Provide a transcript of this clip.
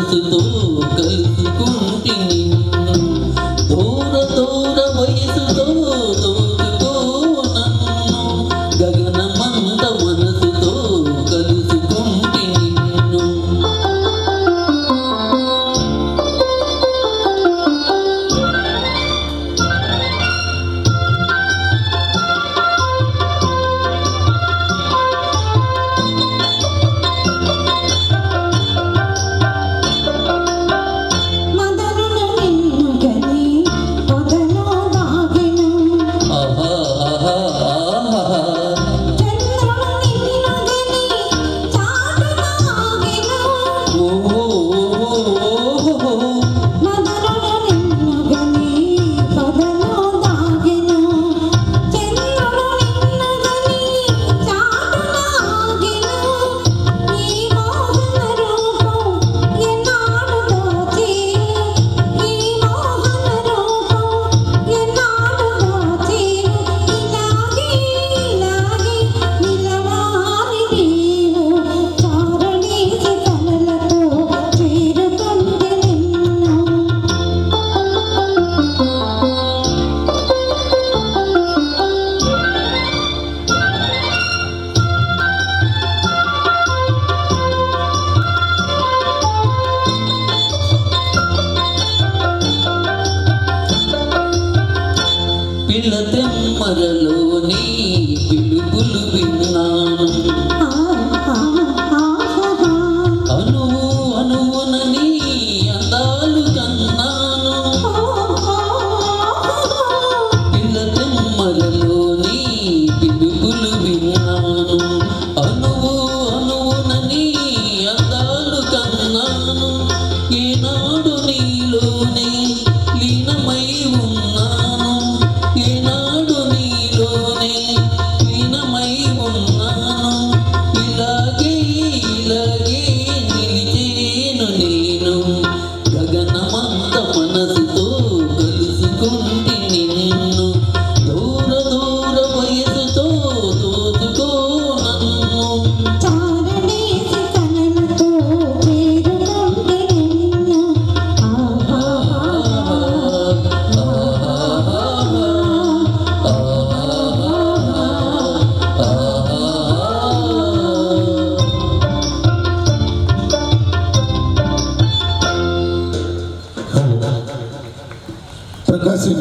మనసుతో కలుసుకుంటి నిన్ను దూర దూర వయసుతో దోచుకో నన్ను గగనమంత మనసుతో కలుసుకుంటి నిన్ను పిల్ల తెమ్మరలోని పిలుపులు విన్నాను అనువు అనువునని అందాలు కన్నాను పిల్ల తెమ్మరలోని పిలుపులు విన్నాను అనువు అనువునని అందాలు కన్నాను ఈనాడు నీలోనే లీనమై ఉన్నాను ఈనాడు నీలోనే లీనమై ఉన్నాను ఇలాగే ఇలాగే నిలిచేను నేను గగనమంత మనసుతో కలుసుకుంటి నిన్ను దూర దూర వయసుతో దోచుకో నన్ను ప్రకాశం